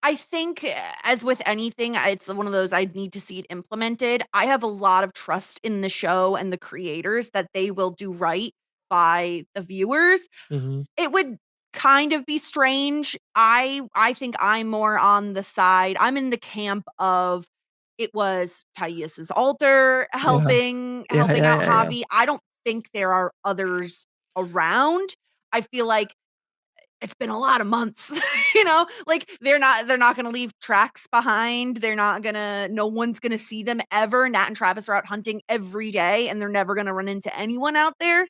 I think, as with anything, it's one of those I'd need to see it implemented. I have a lot of trust in the show and the creators that they will do right by the viewers. Mhm. It would kind of be strange. I think I'm more on the side I'm in the camp of it was Thais' altar Yeah. Yeah, helping yeah, out yeah, yeah. Javi. I don't think there are others around. I feel like it's been a lot of months, like they're not gonna leave tracks behind. They're not gonna no one's gonna see them ever. Nat and Travis are out hunting every day and they're never gonna run into anyone out there.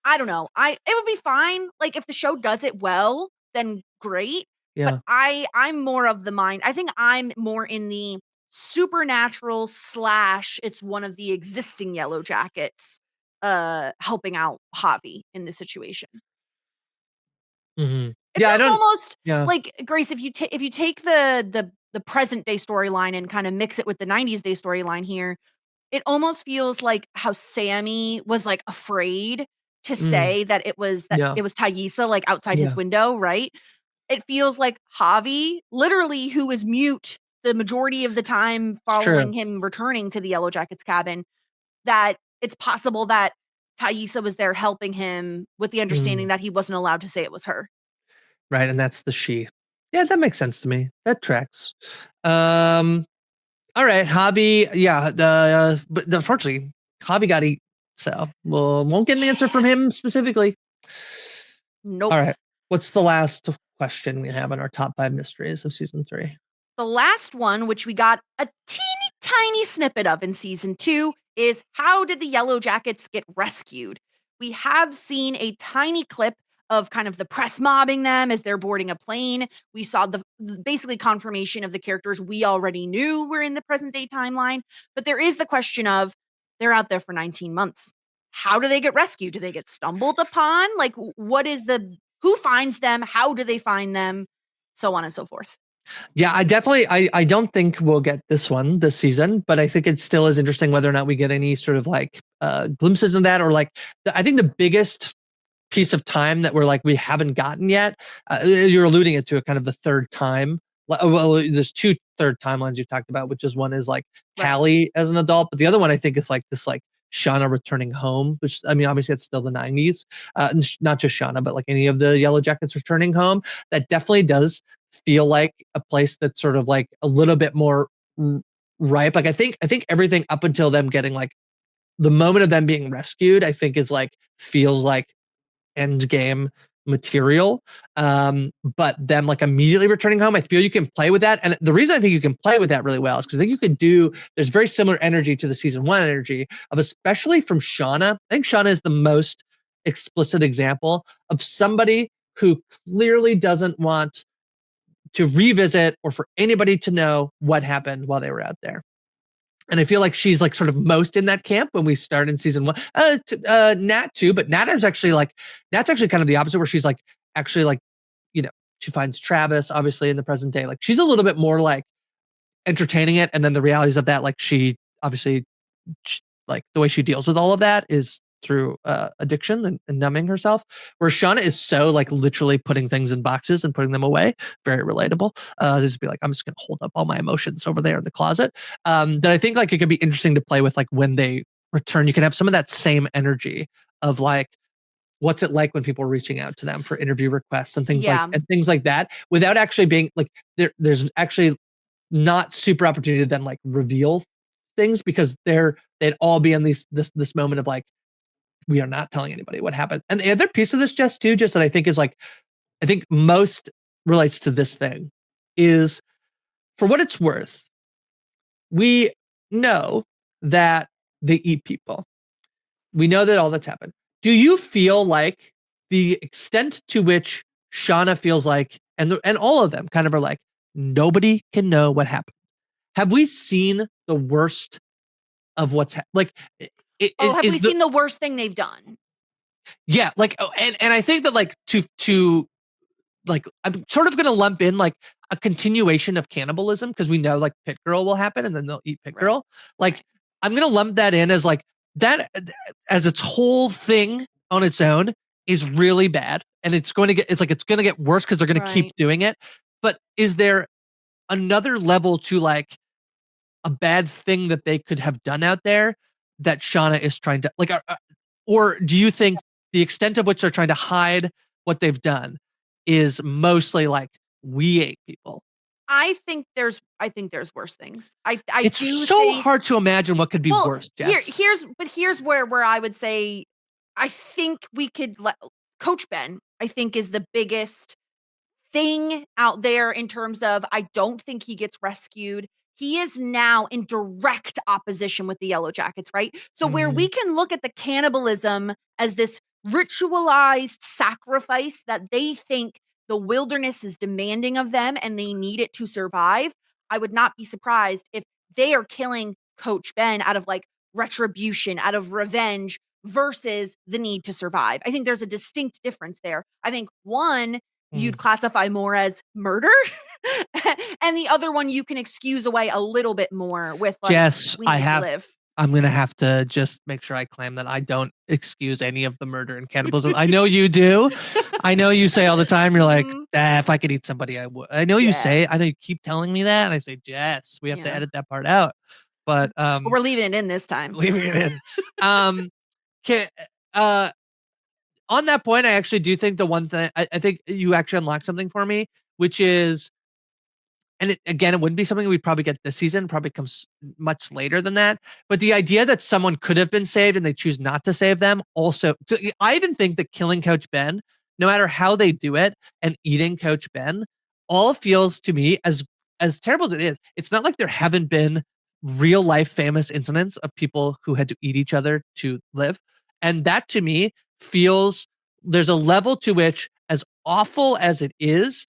I don't know. It would be fine. Like if the show does it well, then great. But Yeah. I'm more of the mind. I think I'm more in the supernatural slash it's one of the existing yellow jackets helping out Javi in this situation. Mhm. It Yeah, I feels don't almost yeah. like Grace, if you take the present day storyline and kind of mix it with the 90s day storyline here, it almost feels like how Sammy was, like, afraid to Mm. say that Yeah. it was Taissa, like, outside his Yeah. window, right? It feels like Javi, literally, who is mute the majority of the time It's true. following him returning to the Yellowjackets cabin, that it's possible that Taissa was there helping him with the understanding Mm, that he wasn't allowed to say it was her. right, and that's the she. Yeah, that makes sense to me. That tracks. Um, all right, Javi. Yeah, but unfortunately, Javi got eat, so we'll won't get an answer from him specifically. Nope. All right, what's the last question we have on our top 5 mysteries of season 3? The last one, which we got a teeny tiny snippet of in season 2, is how did the Yellow Jackets get rescued? We have seen a tiny clip of kind of the press mobbing them as they're boarding a plane. We saw basically confirmation of the characters we already knew were in the present day timeline. But there is the question of they're out there for 19 months. How do they get rescued? Do they get stumbled upon? Like, what is who finds them? How do they find them? So on and so forth. Yeah, I don't think we'll get this one this season, but I think it still is interesting whether or not we get any sort of like glimpses of that, or like I think the biggest piece of time that we're like we haven't gotten yet. You're alluding it to a kind of the third time. Well, there's two third timelines you've talked about, which is one is like Right. Callie as an adult, but the other one I think is like this like Shauna returning home, which I mean obviously it's still the 90s, and not just Shauna, but like any of the Yellow Jackets returning home. That definitely does feel like a place that's sort of like a little bit more ripe. Like I think everything up until them getting like the moment of them being rescued, I think is like feels like end game material. But them like immediately returning home, I feel you can play with that. And the reason I think you can play with that really well is because I think you could there's very similar energy to the season 1 energy of, especially from Shauna. I think Shauna is the most explicit example of somebody who clearly doesn't want to revisit or for anybody to know what happened while they were out there. And I feel like she's like sort of most in that camp when we start in season 1. Nat too, but Nat's actually kind of the opposite, where she's like actually like, she finds Travis obviously in the present day. Like she's a little bit more like entertaining it, and then the realities of that, like she obviously like the way she deals with all of that is through addiction and numbing herself. Where Shauna is so like literally putting things in boxes and putting them away. Very relatable. This would be like, I'm just gonna hold up all my emotions over there in the closet. That I think like it could be interesting to play with, like when they return, you can have some of that same energy of like what's it like when people are reaching out to them for interview requests and Yeah. things like that, without actually being like there's actually not super opportunity to then like reveal things, because they'd all be in this moment of like, we are not telling anybody what happened. And the other piece of this, just that I think is like, I think most relates to this thing is, for what it's worth, we know that they eat people. We know that all that's happened. Do you feel like the extent to which Shauna feels like, and all of them kind of are like, nobody can know what happened? Have we seen the worst of what's like? Oh, have we Is the seen the worst thing they've done? Yeah, like, oh, and I think that like to like, I'm sort of gonna lump in like a continuation of cannibalism, because we know like Pit Girl will happen and then they'll eat Pit Right. Girl. Like, I'm gonna lump that in as like that as its whole thing on its own is really bad, and it's gonna get worse because they're gonna keep Right. doing it. But is there another level to like a bad thing that they could have done out there that Shauna is trying to like, or do you think the extent of which they're trying to hide what they've done is mostly like, we ate people? I think there's worse things. I It's do so think. hard to imagine what could be Well, worse, Jess. here's where I would say I think we could let Coach Ben, I think, is the biggest thing out there in terms of I don't think he gets rescued. He is now in direct opposition with the Yellow Jackets, right? So where we Mhm. can look at the cannibalism as this ritualized sacrifice that they think the wilderness is demanding of them and they need it to survive, I would not be surprised if they are killing Coach Ben out of like retribution, out of revenge versus the need to survive. I think there's a distinct difference there. I think one Mm. you'd classify more as murder. And the other one you can excuse away a little bit more with like, Jess, we need to live. I'm gonna have to just make sure I claim that I don't excuse any of the murder and cannibalism. I know you do. I know you say all the time, you're like, Mhm. if I could eat somebody, I would. I know you Yeah. say, I know you keep telling me that, and I say, Jess, we have to Yeah. edit that part out. But But we're leaving it in this time. leaving it in. Um, can, uh, on that point, I actually do think the one thing I think you actually unlocked something for me, which is, and again, it wouldn't be something we'd probably get this season, probably comes much later than that. But the idea that someone could have been saved and they choose not to save them also, I even think that killing Coach Ben, no matter how they do it, and eating Coach Ben, all feels to me as terrible as it is. It's not like there haven't been real life famous incidents of people who had to eat each other to live. And that to me feels, there's a level to which, as awful as it is,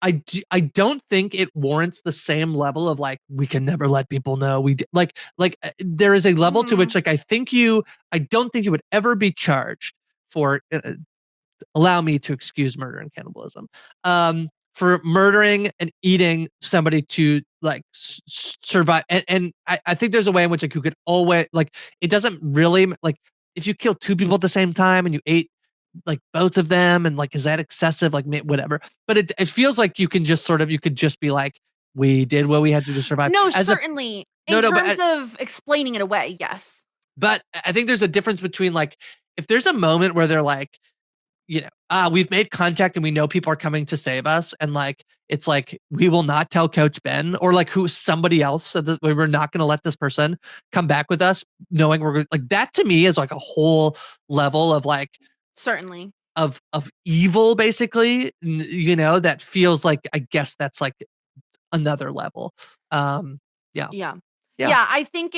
I don't think it warrants the same level of like, we can never let people know we there is a level to Mhm. which like I don't think you would ever be charged for allow me to excuse murder and cannibalism, for murdering and eating somebody to like survive. And I think there's a way in which like you could always like, it doesn't really like, if you kill two people at the same time and you ate like both of them, and like, is that excessive? Like, whatever. But it feels like you can just sort of, you could just be like, we did what we had to survive. No, As a certainly. no, In no, terms of explaining it away, yes. but I think there's a difference between like, if there's a moment where they're like, we've made contact and we know people are coming to save us, and like, it's like, we will not tell Coach Ben, or like who somebody else, so that we were not going to let this person come back with us, knowing we're like, that to me is like a whole level of like, Certainly. of evil, basically, that feels like, I guess that's like another level. Um, yeah, Yeah. yeah. Yeah, I think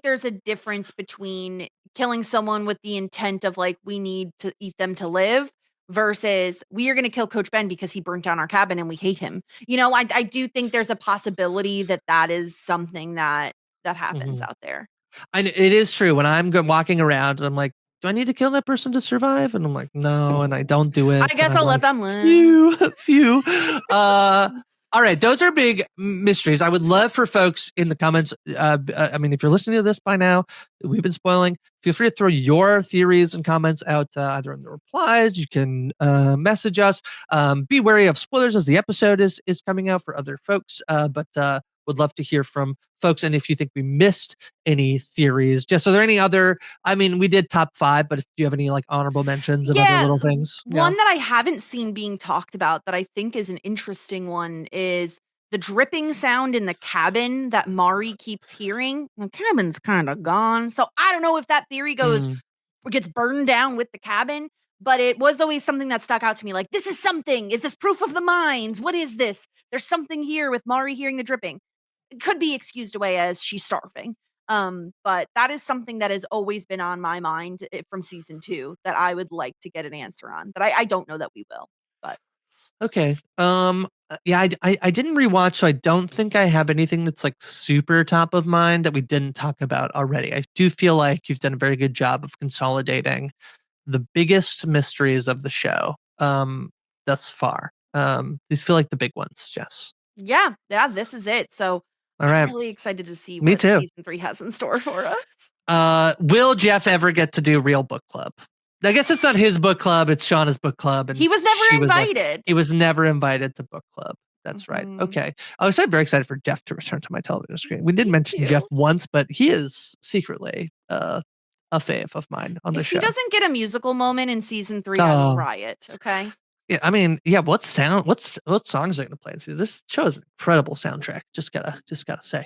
there's a difference between killing someone with the intent of, like, we need to eat them to live versus we are gonna kill Coach Ben because he burnt down our cabin and we hate him. I do think there's a possibility that that is something that happens Mhm. out there. And it is true when I'm walking around and I'm like, do I need to kill that person to survive? And I'm like, no, and I don't do I it. And guess I'm I'll let like, them live. phew, phew. All right, those are big mysteries. I would love for folks in the comments. I mean, if you're listening to this by now, we've been spoiling. Feel free to throw your theories and comments out, either in the replies. You can message us. Be wary of spoilers as the episode is coming out for other folks. But would love to hear from folks, and if you think we missed any theories. Just, are there any other, I mean, we did top 5, but if do you have any like honorable mentions of other Yeah, little things? Yeah. one that I haven't seen being talked about that I think is an interesting one is the dripping sound in the cabin that Mari keeps hearing. The cabin's kinda gone, so I don't know if that theory goes Mm. or gets burned down with the cabin, but it was always something that stuck out to me, like, "This is something. Is this proof of the mines? What is this? There's something here with Mari hearing the dripping." It could be excused away as she's starving. But that is something that has always been on my mind from season 2 that I would like to get an answer on. But I don't know that we will. But Okay. Yeah, I didn't rewatch, so I don't think I have anything that's like super top of mind that we didn't talk about already. I do feel like you've done a very good job of consolidating the biggest mysteries of the show, thus far. These feel like the big ones, Jess. yeah, yeah, this is it. So All I'm right. really excited to see Me what too. season 3 has in store for us. Will Jeff ever get to do real book club? I guess it's not his book club, it's Shauna's book club, and He was never she was like, invited. he was never invited to book club. That's right. Mhm. Okay. I was very excited for Jeff to return to my television screen. We did Me mention Jeff too. once, but he is secretly a fave of mine on the If he show. doesn't get a musical moment in season 3, I will Oh, riot, okay? yeah, I mean, yeah, what songs are gonna play? See, this show is an incredible soundtrack. Just gotta say.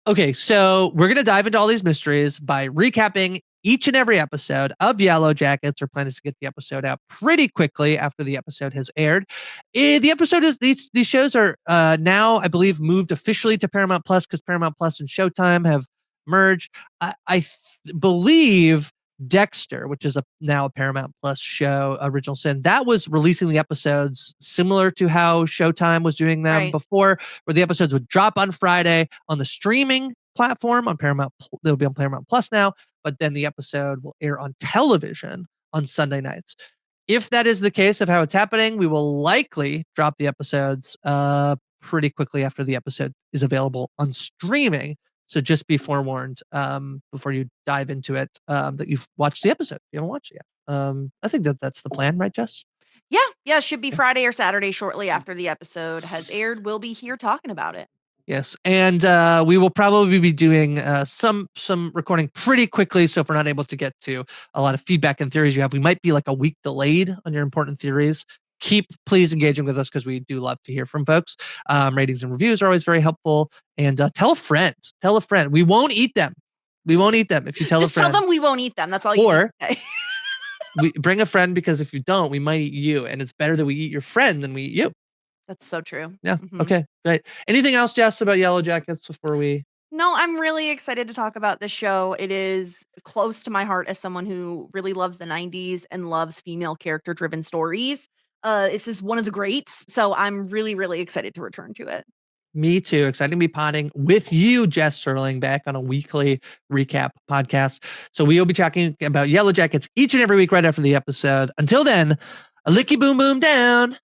Okay, so we're gonna dive into all these mysteries by recapping each and every episode of Yellow Jackets. Our plan is to get the episode out pretty quickly after the episode has aired. The episode is these shows are now, I believe, moved officially to Paramount Plus because Paramount Plus and Showtime have merged. I believe Dexter, which is now a Paramount Plus show, Original Sin, that was releasing the episodes similar to how Showtime was doing them Right. before, where the episodes would drop on Friday on the streaming platform on Paramount. They'll be on Paramount Plus now, but then the episode will air on television on Sunday nights. If that is the case of how it's happening, we will likely drop the episodes pretty quickly after the episode is available on streaming. So just be forewarned before you dive into it, that you've watched the episode if you haven't watched it yet. I think that's the plan, right, Jess? Yeah, yeah, should be Yeah. Friday or Saturday shortly after the episode has aired. We'll be here talking about it. Yes, and we will probably be doing some recording pretty quickly. So if we're not able to get to a lot of feedback and theories you have, we might be like a week delayed on your important theories. Keep please engaging with us because we do love to hear from folks. Ratings and reviews are always very helpful. And tell a friend. Tell a friend. We won't eat them. We won't eat them if you tell a Just tell friend. them we won't eat them. That's all you need Or to say. we bring a friend because if you don't, we might eat you, and it's better that we eat your friend than we eat you. That's so true. Yeah. Mhm. Okay. Great. Anything else, Jess, about Yellow Jackets before we? No, I'm really excited to talk about this show. It is close to my heart as someone who really loves the 90s and loves female character driven stories. This is one of the greats, so I'm really, really excited to return to it. Me too. Excited to be potting with you, Jess Sterling, back on a weekly recap podcast. So we will be talking about Yellow Jackets each and every week right after the episode. Until then, a licky boom boom down.